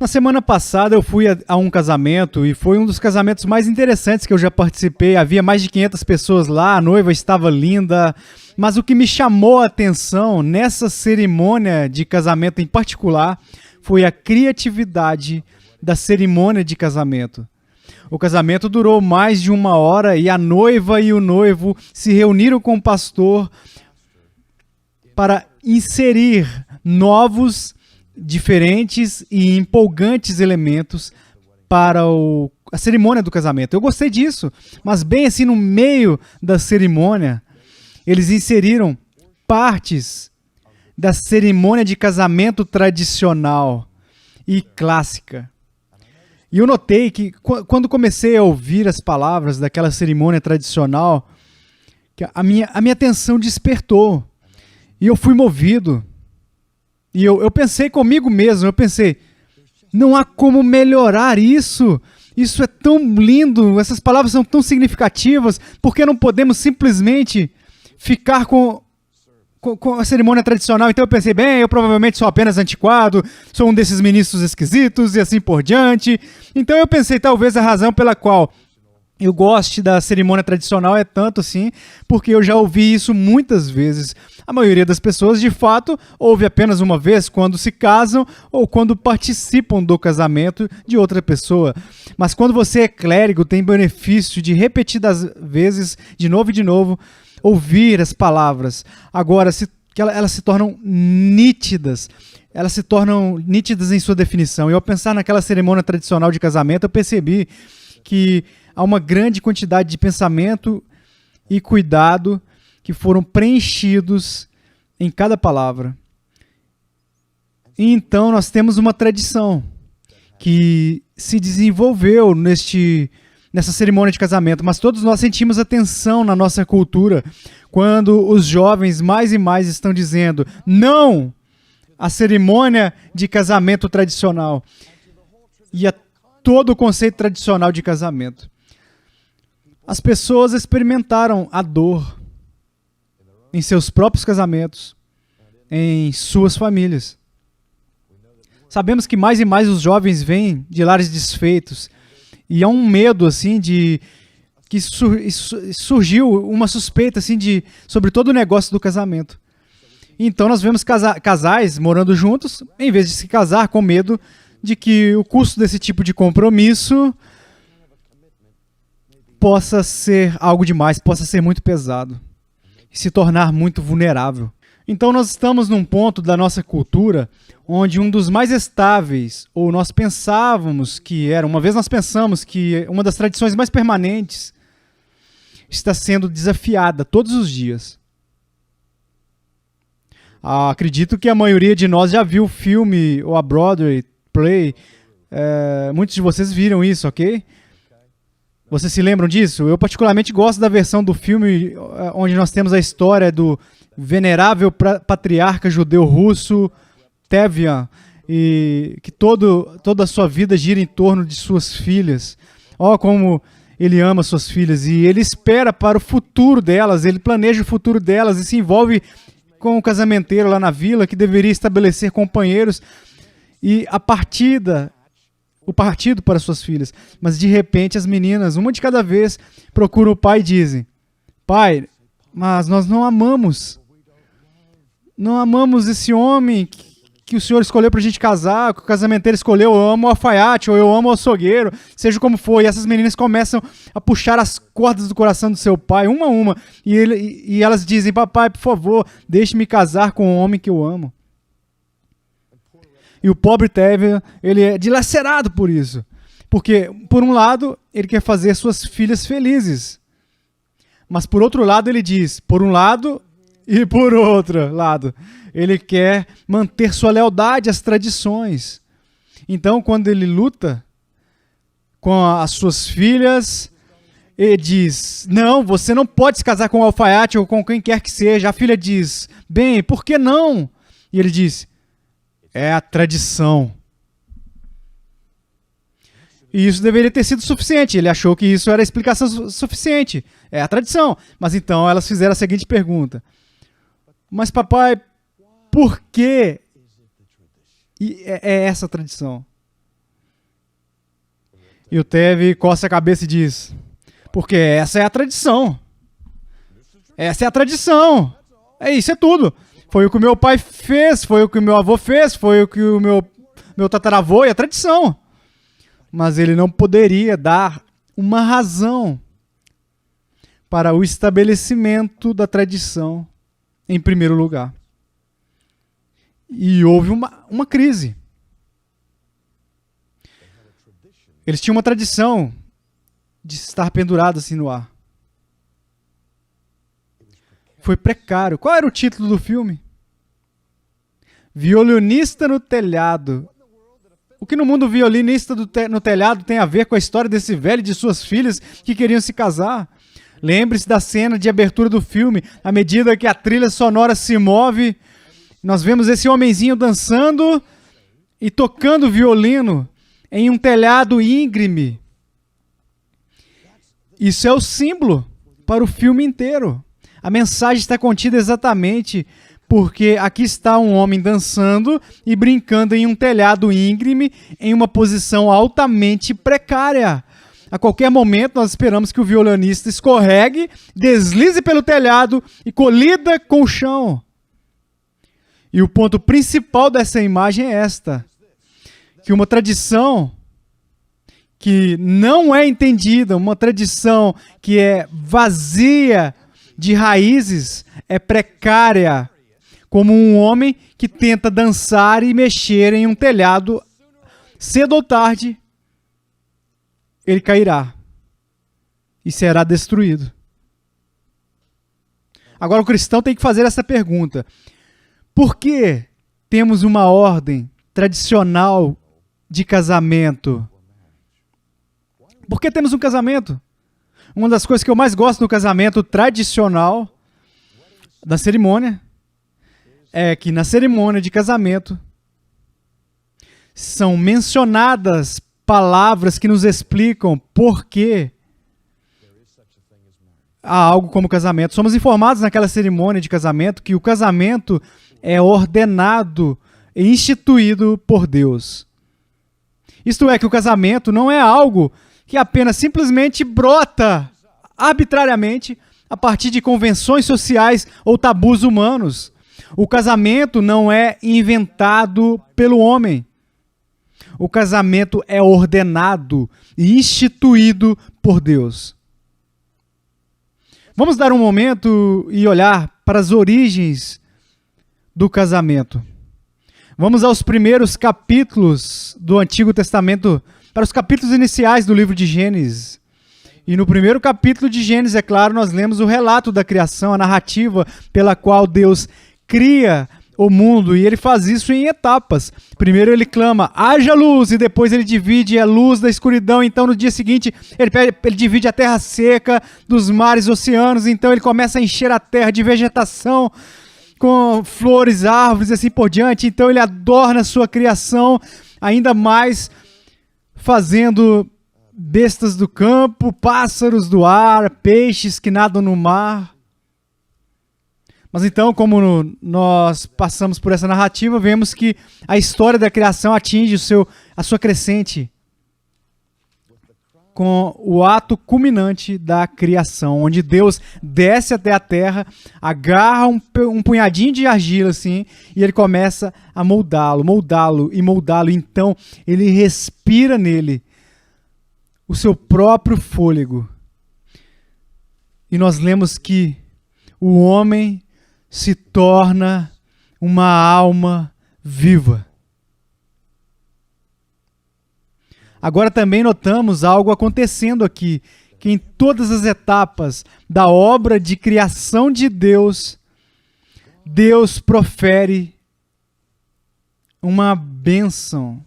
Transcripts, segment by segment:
Na semana passada eu fui a um casamento e foi um dos casamentos mais interessantes que eu já participei. Havia mais de 500 pessoas lá, a noiva estava linda. Mas o que me chamou a atenção nessa cerimônia de casamento em particular foi a criatividade da cerimônia de casamento. O casamento durou mais de 1 hora e a noiva e o noivo se reuniram com o pastor para inserir novos, diferentes e empolgantes elementos para a cerimônia do casamento. Eu gostei disso, mas bem assim no meio da cerimônia, eles inseriram partes da cerimônia de casamento tradicional e clássica. E eu notei que quando comecei a ouvir as palavras daquela cerimônia tradicional, que a minha atenção despertou. E eu fui movido. E eu pensei comigo mesmo, não há como melhorar isso. Isso é tão lindo, essas palavras são tão significativas, por que não podemos simplesmente ficar com a cerimônia tradicional? Então eu pensei, eu provavelmente sou apenas antiquado, sou um desses ministros esquisitos e assim por diante. Então eu pensei, talvez a razão pela qual eu goste da cerimônia tradicional é tanto assim, porque eu já ouvi isso muitas vezes. A maioria das pessoas, de fato, ouve apenas uma vez quando se casam ou quando participam do casamento de outra pessoa. Mas quando você é clérigo, tem benefício de repetidas vezes, de novo e de novo, ouvir as palavras. Agora, elas se tornam nítidas. Elas se tornam nítidas em sua definição. E ao pensar naquela cerimônia tradicional de casamento, eu percebi que há uma grande quantidade de pensamento e cuidado que foram preenchidos em cada palavra. E então nós temos uma tradição que se desenvolveu nessa cerimônia de casamento, mas todos nós sentimos a tensão na nossa cultura quando os jovens mais e mais estão dizendo não à cerimônia de casamento tradicional e a todo o conceito tradicional de casamento. As pessoas experimentaram a dor em seus próprios casamentos, em suas famílias. Sabemos que mais e mais os jovens vêm de lares desfeitos e há um medo assim que surgiu uma suspeita assim sobre todo o negócio do casamento. Então nós vemos casais morando juntos, em vez de se casar com medo de que o custo desse tipo de compromisso possa ser algo demais, possa ser muito pesado e se tornar muito vulnerável. Então nós estamos num ponto da nossa cultura onde um dos mais estáveis, ou nós pensávamos que era, uma vez nós pensamos que uma das tradições mais permanentes está sendo desafiada todos os dias. Acredito que a maioria de nós já viu o filme ou a Broadway Play. Muitos de vocês viram isso, ok? Vocês se lembram disso? Eu particularmente gosto da versão do filme onde nós temos a história do venerável patriarca judeu russo, Tevian, e que toda a sua vida gira em torno de suas filhas. Como ele ama suas filhas e ele espera para o futuro delas, ele planeja o futuro delas e se envolve com o casamenteiro lá na vila que deveria estabelecer companheiros e o partido para suas filhas. Mas de repente as meninas, uma de cada vez, procuram o pai e dizem: pai, mas nós não amamos esse homem que o senhor escolheu para a gente casar, que o casamenteiro escolheu, eu amo o alfaiate, ou eu amo o açougueiro, seja como for. E essas meninas começam a puxar as cordas do coração do seu pai, uma a uma, e elas dizem: papai, por favor, deixe-me casar com o homem que eu amo. E o pobre Tevye, ele é dilacerado por isso. Porque, por um lado, ele quer fazer suas filhas felizes. Mas, por outro lado, ele diz, por um lado e por outro lado, ele quer manter sua lealdade às tradições. Então, quando ele luta com as suas filhas, ele diz: não, você não pode se casar com o alfaiate ou com quem quer que seja. A filha diz: bem, por que não? E ele diz: é a tradição. E isso deveria ter sido suficiente. Ele achou que isso era a explicação suficiente. É a tradição. Mas então elas fizeram a seguinte pergunta: mas papai, por que é essa tradição? E o Teve coça a cabeça e diz: porque essa é a tradição. Essa é a tradição. Isso é tudo. Foi o que o meu pai fez, foi o que o meu avô fez, foi o que o meu tataravô, e a tradição. Mas ele não poderia dar uma razão para o estabelecimento da tradição em primeiro lugar. E houve uma crise. Eles tinham uma tradição de estar pendurado assim no ar. Foi precário. Qual era o título do filme? Violinista no telhado. O que no mundo violinista no telhado tem a ver com a história desse velho e de suas filhas que queriam se casar? Lembre-se da cena de abertura do filme. À medida que a trilha sonora se move, nós vemos esse homenzinho dançando e tocando violino em um telhado íngreme. Isso é o símbolo para o filme inteiro. A mensagem está contida exatamente porque aqui está um homem dançando e brincando em um telhado íngreme em uma posição altamente precária. A qualquer momento nós esperamos que o violinista escorregue, deslize pelo telhado e colida com o chão. E o ponto principal dessa imagem é esta: que uma tradição que não é entendida, uma tradição que é vazia de raízes, é precária, como um homem que tenta dançar e mexer em um telhado, cedo ou tarde, ele cairá e será destruído. Agora o cristão tem que fazer essa pergunta: por que temos uma ordem tradicional de casamento? Por que temos um casamento? Uma das coisas que eu mais gosto no casamento tradicional, da cerimônia, é que na cerimônia de casamento são mencionadas palavras que nos explicam por que há algo como casamento. Somos informados naquela cerimônia de casamento que o casamento é ordenado e instituído por Deus. Isto é, que o casamento não é algo que apenas simplesmente brota arbitrariamente a partir de convenções sociais ou tabus humanos. O casamento não é inventado pelo homem. O casamento é ordenado e instituído por Deus. Vamos dar um momento e olhar para as origens do casamento. Vamos aos primeiros capítulos do Antigo Testamento, para os capítulos iniciais do livro de Gênesis. E no primeiro capítulo de Gênesis, é claro, nós lemos o relato da criação, a narrativa pela qual Deus cria o mundo, e ele faz isso em etapas. Primeiro ele clama, haja luz, e depois ele divide a luz da escuridão. Então no dia seguinte ele divide a terra seca dos mares e oceanos. Então ele começa a encher a terra de vegetação, com flores, árvores e assim por diante. Então ele adorna a sua criação ainda mais, fazendo bestas do campo, pássaros do ar, peixes que nadam no mar. Mas então, como nós passamos por essa narrativa, vemos que a história da criação atinge a sua crescente com o ato culminante da criação, onde Deus desce até a terra, agarra um punhadinho de argila assim, e ele começa a moldá-lo. Então ele respira nele o seu próprio fôlego. E nós lemos que o homem se torna uma alma viva. Agora também notamos algo acontecendo aqui, que em todas as etapas da obra de criação de Deus, Deus profere uma bênção.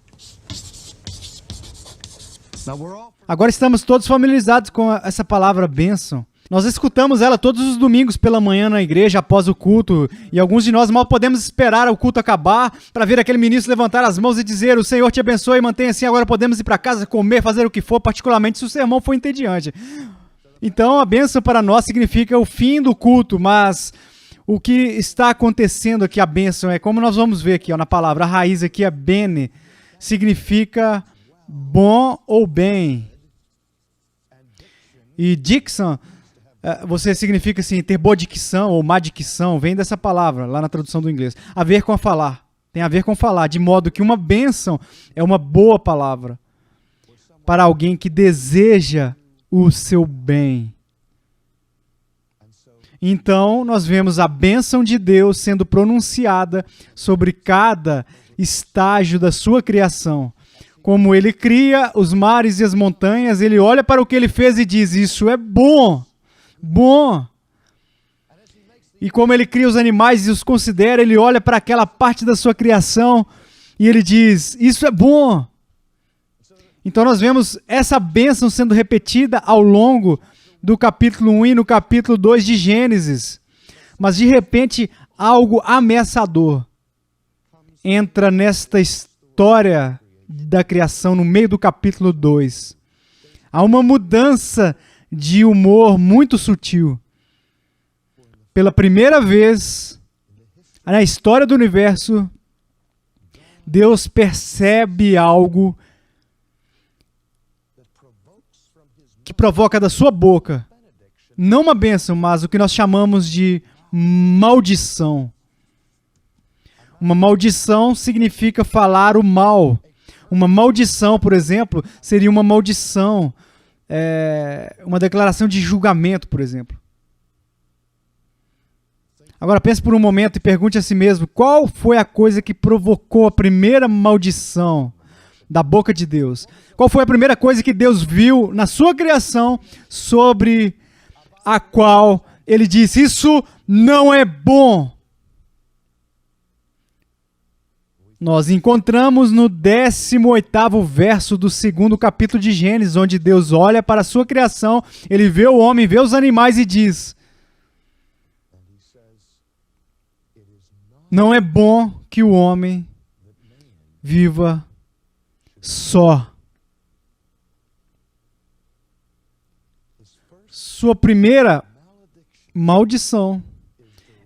Agora estamos todos familiarizados com essa palavra bênção. Nós escutamos ela todos os domingos pela manhã na igreja, após o culto, e alguns de nós mal podemos esperar o culto acabar para ver aquele ministro levantar as mãos e dizer: o Senhor te abençoe e mantenha assim, agora podemos ir para casa, comer, fazer o que for, particularmente se o sermão for entediante. Então a bênção para nós significa o fim do culto, mas o que está acontecendo aqui, a bênção, é como nós vamos ver aqui na palavra, a raiz aqui é bene, significa bom ou bem. E diction, você significa assim, ter boa dicção ou má dicção, vem dessa palavra lá na tradução do inglês. A ver com a falar. Tem a ver com falar, de modo que uma bênção é uma boa palavra para alguém que deseja o seu bem. Então, nós vemos a bênção de Deus sendo pronunciada sobre cada estágio da sua criação. Como ele cria os mares e as montanhas, ele olha para o que ele fez e diz, isso é bom, bom. E como ele cria os animais e os considera, ele olha para aquela parte da sua criação e ele diz, isso é bom. Então nós vemos essa bênção sendo repetida ao longo do capítulo 1 e no capítulo 2 de Gênesis. Mas de repente, algo ameaçador entra nesta história da criação no meio do capítulo 2. Há uma mudança de humor muito sutil. Pela primeira vez na história do universo, Deus percebe algo que provoca da sua boca, não uma bênção, mas o que nós chamamos de maldição. Uma maldição significa falar o mal. Uma maldição, por exemplo, seria uma maldição, uma declaração de julgamento, por exemplo. Agora pense por um momento e pergunte a si mesmo, qual foi a coisa que provocou a primeira maldição da boca de Deus? Qual foi a primeira coisa que Deus viu na sua criação sobre a qual ele disse, isso não é bom? Nós encontramos no 18º verso do 2º capítulo de Gênesis, onde Deus olha para a sua criação, ele vê o homem, vê os animais e diz, não é bom que o homem viva só. Sua primeira maldição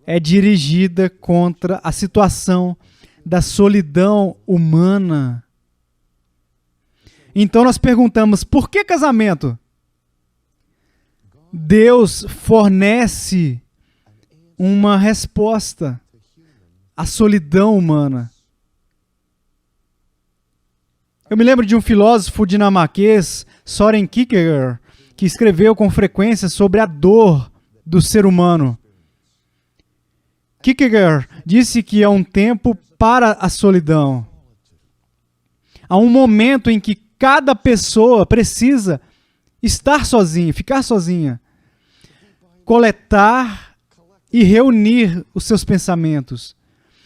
é dirigida contra a situação da solidão humana. Então nós perguntamos, por que casamento? Deus fornece uma resposta à solidão humana. Eu me lembro de um filósofo dinamarquês, Søren Kierkegaard, que escreveu com frequência sobre a dor do ser humano. Kierkegaard disse que há um tempo para a solidão. Há um momento em que cada pessoa precisa estar sozinha, ficar sozinha, coletar e reunir os seus pensamentos,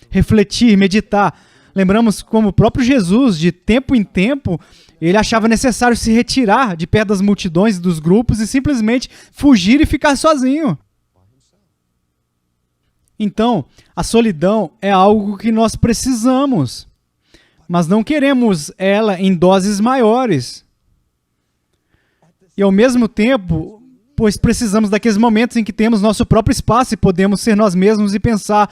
refletir, meditar. Lembramos como o próprio Jesus, de tempo em tempo, ele achava necessário se retirar de perto das multidões e dos grupos e simplesmente fugir e ficar sozinho. Então, a solidão é algo que nós precisamos, mas não queremos ela em doses maiores. E ao mesmo tempo, pois precisamos daqueles momentos em que temos nosso próprio espaço e podemos ser nós mesmos e pensar.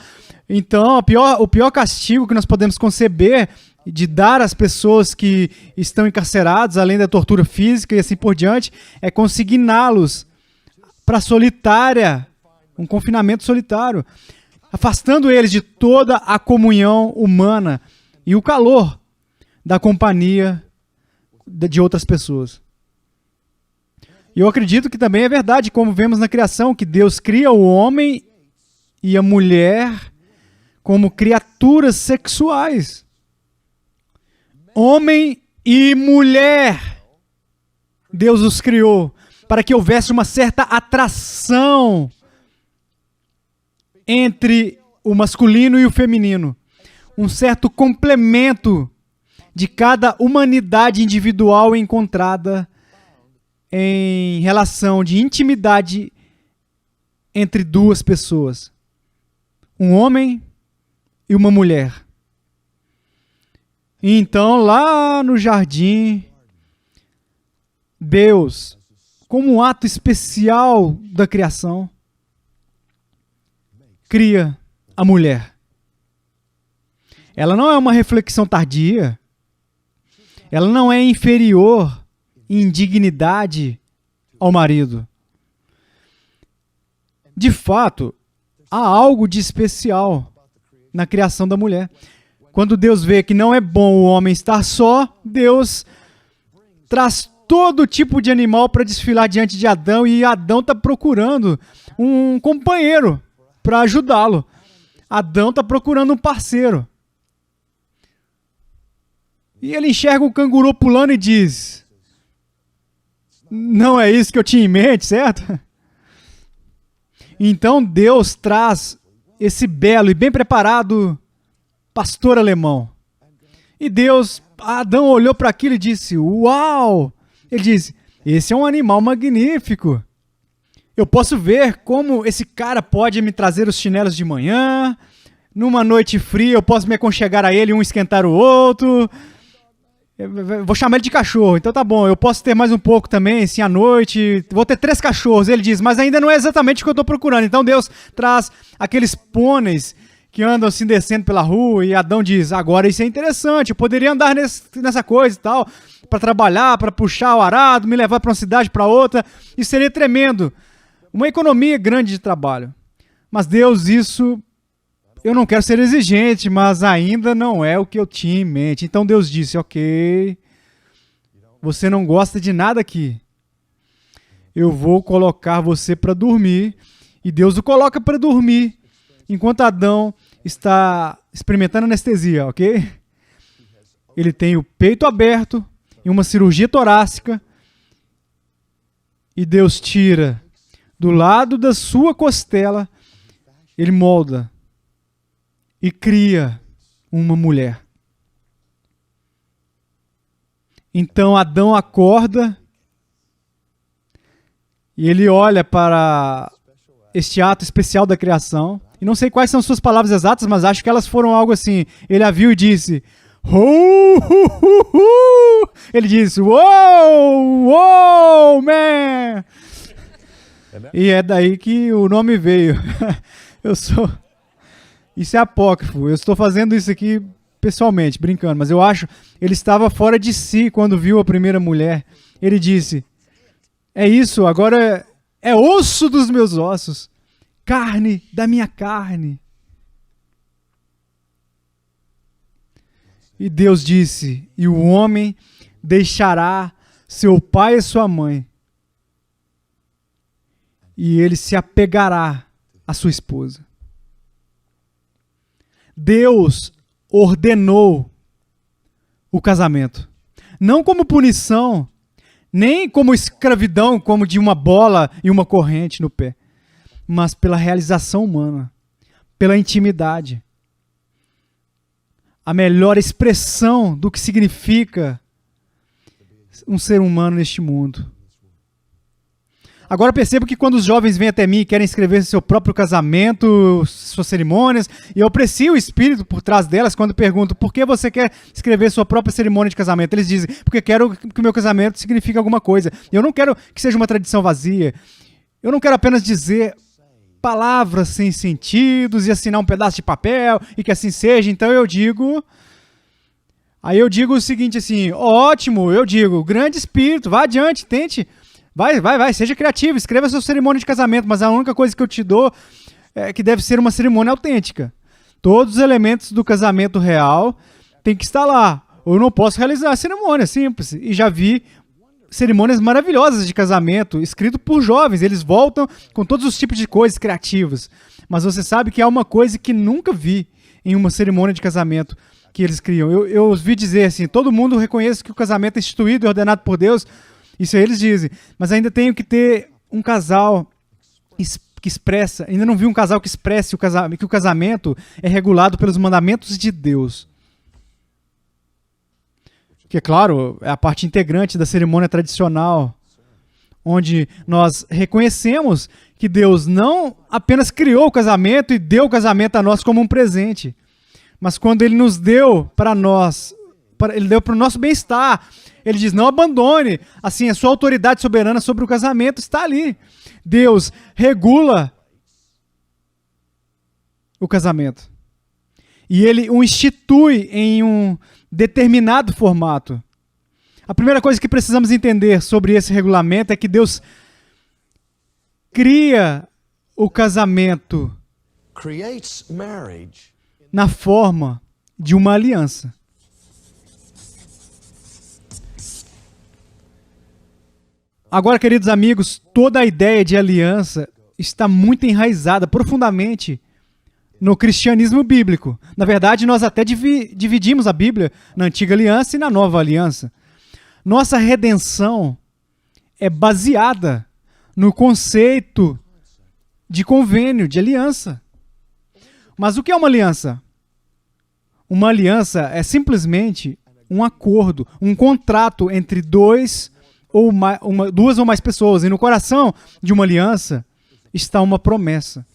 Então, o pior castigo que nós podemos conceber de dar às pessoas que estão encarceradas, além da tortura física e assim por diante, é consigná-los para a solitária, um confinamento solitário, afastando eles de toda a comunhão humana e o calor da companhia de outras pessoas. E eu acredito que também é verdade, como vemos na criação, que Deus cria o homem e a mulher como criaturas sexuais. Homem e mulher. Deus os criou para que houvesse uma certa atração entre o masculino e o feminino. Um certo complemento de cada humanidade individual encontrada em relação de intimidade entre duas pessoas. Um homem e uma mulher. E então, lá no jardim, Deus, como um ato especial da criação, cria a mulher. Ela não é uma reflexão tardia. Ela não é inferior em dignidade ao marido. De fato, há algo de especial na criação da mulher. Quando Deus vê que não é bom o homem estar só, Deus traz todo tipo de animal para desfilar diante de Adão, e Adão está procurando um companheiro para ajudá-lo. Adão está procurando um parceiro. E ele enxerga o canguru pulando e diz: não é isso que eu tinha em mente, certo? Então Deus traz esse belo e bem preparado pastor alemão. E Adão olhou para aquilo e disse: uau! Ele disse: esse é um animal magnífico. Eu posso ver como esse cara pode me trazer os chinelos de manhã. Numa noite fria eu posso me aconchegar a ele e um esquentar o outro. Eu vou chamar ele de cachorro, então tá bom. Eu posso ter mais um pouco também, assim, à noite. Vou ter 3 cachorros. Ele diz: mas ainda não é exatamente o que eu estou procurando. Então Deus traz aqueles pôneis que andam assim descendo pela rua, e Adão diz: agora isso é interessante, eu poderia andar nessa coisa e tal, para trabalhar, para puxar o arado, me levar para uma cidade, para outra. Isso seria tremendo. Uma economia grande de trabalho. Mas Deus, isso, eu não quero ser exigente, mas ainda não é o que eu tinha em mente. Então Deus disse: ok, você não gosta de nada aqui. Eu vou colocar você para dormir. E Deus o coloca para dormir, enquanto Adão está experimentando anestesia, ok? Ele tem o peito aberto e uma cirurgia torácica. E Deus tira do lado da sua costela, ele molda e cria uma mulher. Então Adão acorda e ele olha para este ato especial da criação. E não sei quais são suas palavras exatas, mas acho que elas foram algo assim. Ele a viu e disse: ele disse: uou, uou, man. E é daí que o nome veio. Isso é apócrifo. Eu estou fazendo isso aqui pessoalmente, brincando, mas eu acho ele estava fora de si quando viu a primeira mulher. Ele disse: é isso, agora é osso dos meus ossos, carne da minha carne. E Deus disse: e o homem deixará seu pai e sua mãe, e ele se apegará à sua esposa. Deus ordenou o casamento, não como punição, nem como escravidão, como de uma bola e uma corrente no pé, mas pela realização humana, pela intimidade. A melhor expressão do que significa um ser humano neste mundo. Agora percebo que quando os jovens vêm até mim e querem escrever seu próprio casamento, suas cerimônias, e eu aprecio o espírito por trás delas quando pergunto: por que você quer escrever sua própria cerimônia de casamento? Eles dizem: porque quero que o meu casamento signifique alguma coisa. Eu não quero que seja uma tradição vazia. Eu não quero apenas dizer palavras sem sentidos e assinar um pedaço de papel e que assim seja. Então eu digo o seguinte assim: ótimo, eu digo, grande espírito, vá adiante, tente. Vai, seja criativo, escreva sua cerimônia de casamento, mas a única coisa que eu te dou é que deve ser uma cerimônia autêntica. Todos os elementos do casamento real têm que estar lá. Ou eu não posso realizar a cerimônia, simples. E já vi cerimônias maravilhosas de casamento, escrito por jovens. Eles voltam com todos os tipos de coisas criativas. Mas você sabe que há uma coisa que nunca vi em uma cerimônia de casamento que eles criam. Eu ouvi dizer assim: todo mundo reconhece que o casamento é instituído e ordenado por Deus. Isso aí eles dizem, mas ainda tenho que ter um casal que expressa, ainda não vi um casal que expresse que o casamento é regulado pelos mandamentos de Deus. Que, é claro, é a parte integrante da cerimônia tradicional, onde nós reconhecemos que Deus não apenas criou o casamento e deu o casamento a nós como um presente, mas quando Ele nos deu para nós, Ele deu para o nosso bem-estar. Ele diz: não abandone. Assim, a sua autoridade soberana sobre o casamento está ali. Deus regula o casamento. E Ele o institui em um determinado formato. A primeira coisa que precisamos entender sobre esse regulamento é que Deus cria o casamento creates marriage na forma de uma aliança. Agora, queridos amigos, toda a ideia de aliança está muito enraizada profundamente no cristianismo bíblico. Na verdade, nós até dividimos a Bíblia na Antiga Aliança e na Nova Aliança. Nossa redenção é baseada no conceito de convênio, de aliança. Mas o que é uma aliança? Uma aliança é simplesmente um acordo, um contrato entre duas ou mais pessoas. E no coração de uma aliança está uma promessa.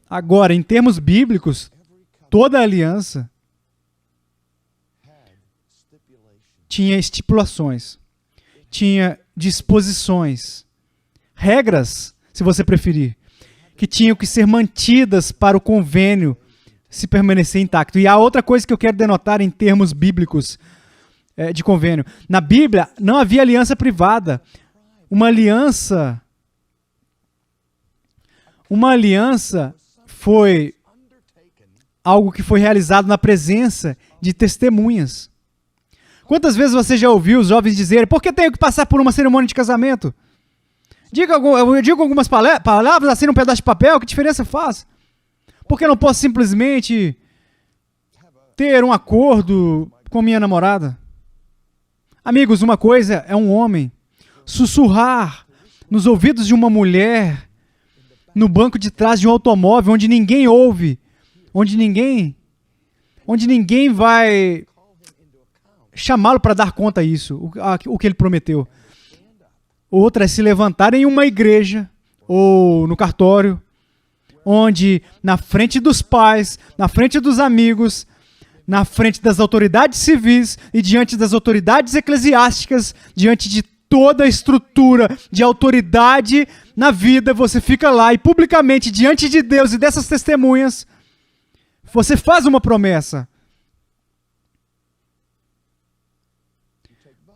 Agora, em termos bíblicos, toda aliança tinha estipulações, tinha disposições, regras, se você preferir, que tinham que ser mantidas para o convênio se permanecer intacto. E há outra coisa que eu quero denotar em termos bíblicos de convênio. Na Bíblia, não havia aliança privada. Uma aliança foi algo que foi realizado na presença de testemunhas. Quantas vezes você já ouviu os jovens dizerem: por que tenho que passar por uma cerimônia de casamento? Eu digo algumas palavras assim num pedaço de papel, que diferença faz? Por que não posso simplesmente ter um acordo com minha namorada? Amigos, uma coisa é um homem sussurrar nos ouvidos de uma mulher no banco de trás de um automóvel onde ninguém ouve, onde ninguém vai chamá-lo para dar conta disso, o que ele prometeu. Outra é se levantar em uma igreja ou no cartório, onde na frente dos pais, na frente dos amigos, na frente das autoridades civis e diante das autoridades eclesiásticas, diante de toda a estrutura de autoridade na vida, você fica lá e publicamente diante de Deus e dessas testemunhas, você faz uma promessa.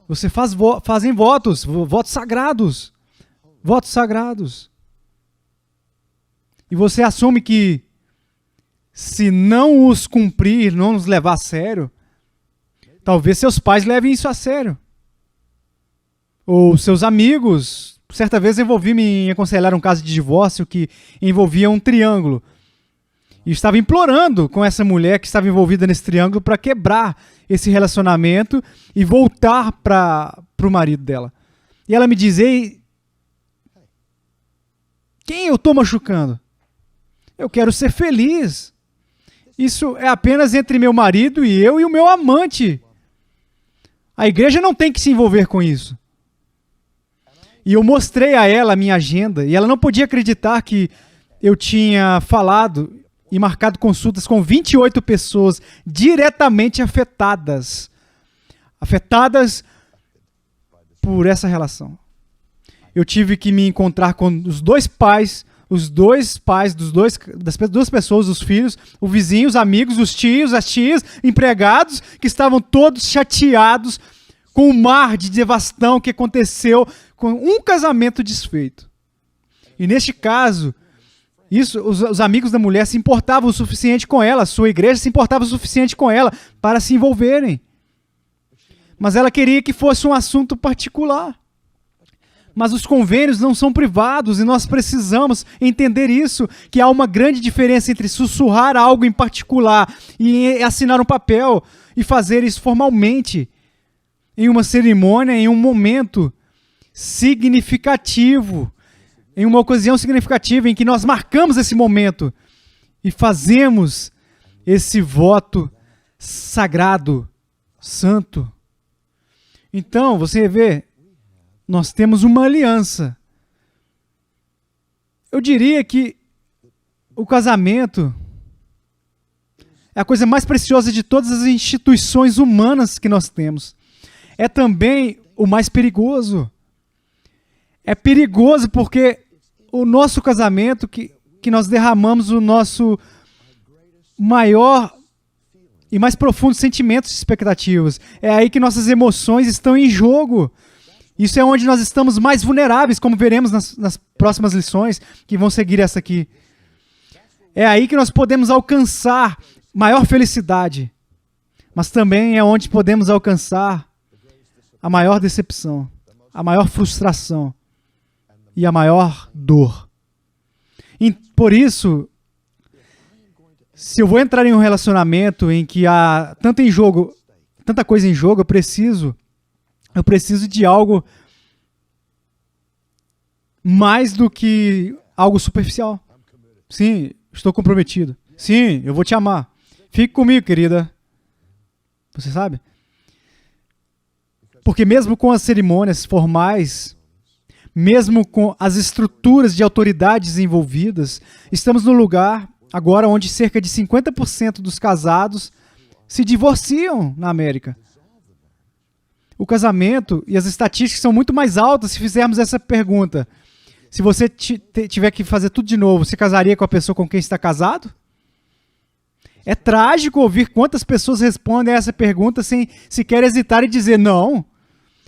Você fazem votos sagrados. Votos sagrados. E você assume que, se não os cumprir, não os levar a sério, talvez seus pais levem isso a sério. Ou seus amigos. Certa vez eu envolvi-me em aconselhar um caso de divórcio que envolvia um triângulo. E estava implorando com essa mulher que estava envolvida nesse triângulo para quebrar esse relacionamento e voltar para o marido dela. E ela me diz: ei, quem eu estou machucando? Eu quero ser feliz. Isso é apenas entre meu marido e eu e o meu amante. A igreja não tem que se envolver com isso. E eu mostrei a ela a minha agenda e ela não podia acreditar que eu tinha falado e marcado consultas com 28 pessoas diretamente afetadas por essa relação. Eu tive que me encontrar com os dois pais das duas pessoas, os filhos, o vizinho, os amigos, os tios, as tias, empregados, que estavam todos chateados com o mar de devastação que aconteceu com um casamento desfeito. E neste caso, os amigos da mulher se importavam o suficiente com ela, a sua igreja se importava o suficiente com ela para se envolverem. Mas ela queria que fosse um assunto particular. Mas os convênios não são privados e nós precisamos entender isso, que há uma grande diferença entre sussurrar algo em particular e assinar um papel e fazer isso formalmente em uma cerimônia, em um momento significativo, em uma ocasião significativa em que nós marcamos esse momento e fazemos esse voto sagrado, santo. Então, você vê, nós temos uma aliança. Eu diria que o casamento é a coisa mais preciosa de todas as instituições humanas que nós temos. É também o mais perigoso. É perigoso porque o nosso casamento, que nós derramamos o nosso maior e mais profundos sentimentos e expectativas. É aí que nossas emoções estão em jogo. Isso é onde nós estamos mais vulneráveis, como veremos nas próximas lições, que vão seguir essa aqui. É aí que nós podemos alcançar maior felicidade, mas também é onde podemos alcançar a maior decepção, a maior frustração e a maior dor. E por isso, se eu vou entrar em um relacionamento em que há tanta coisa em jogo, eu preciso de algo mais do que algo superficial. Sim, estou comprometido. Sim, eu vou te amar. Fique comigo, querida. Você sabe? Porque mesmo com as cerimônias formais, mesmo com as estruturas de autoridades envolvidas, estamos no lugar agora onde cerca de 50% dos casados se divorciam na América. O casamento e as estatísticas são muito mais altas se fizermos essa pergunta. Se você tiver que fazer tudo de novo, você casaria com a pessoa com quem está casado? É trágico ouvir quantas pessoas respondem a essa pergunta sem sequer hesitar e dizer não.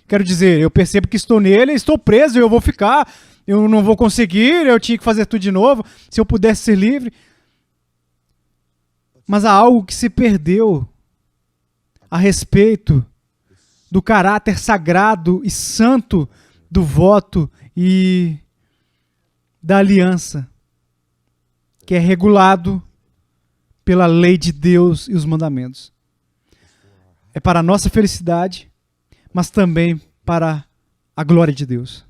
Quero dizer, eu percebo que estou nele, estou preso, eu vou ficar, eu não vou conseguir, eu tinha que fazer tudo de novo, se eu pudesse ser livre. Mas há algo que se perdeu a respeito do caráter sagrado e santo do voto e da aliança, que é regulado pela lei de Deus e os mandamentos. É para a nossa felicidade, mas também para a glória de Deus.